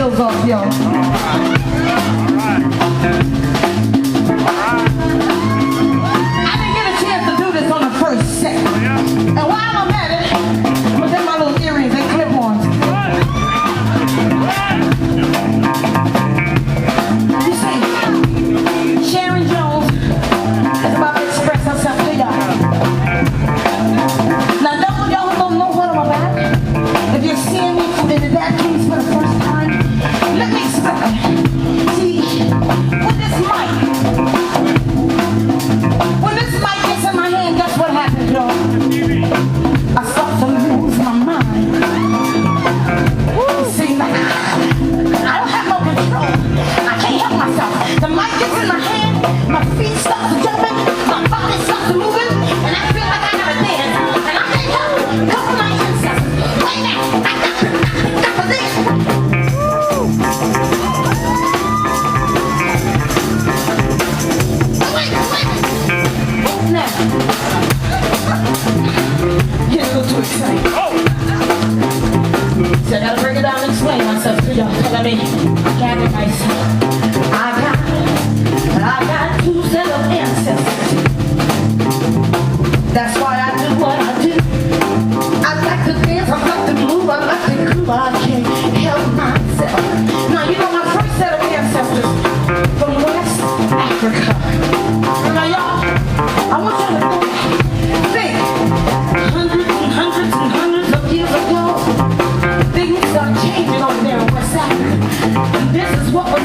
heels off, yo. I didn't get a chance to do this on the first set. And while I'm at it, look at my little earrings and clip-ons. You see, Sharon Jones is about to express herself to y'all. Now, y'all don't know what I'm about. If you're seeing me in that case for the first time, let me explain. See, with this mic gets in my hand, guess what happens, y'all? I start to lose my mind. See, I don't have no control. I can't help myself. The mic gets in my hand, my feet start to jumping, my body starts to moving, and I feel like I gotta dance. And I can't help it. Come on, my ancestors. Wait now. I got for this. Wait. Now. Get a little too excited. So I gotta break it down and explain myself to y'all. Let me gather myself. I got two set of ancestors. That's why I do what I do. I like to dance, I like to move, I like to groove. I can't help myself. Now you know my first set of ancestors from West Africa. Now y'all, I want y'all to think hundreds and hundreds and hundreds of years ago, things are changing over there in West Africa. And this is what was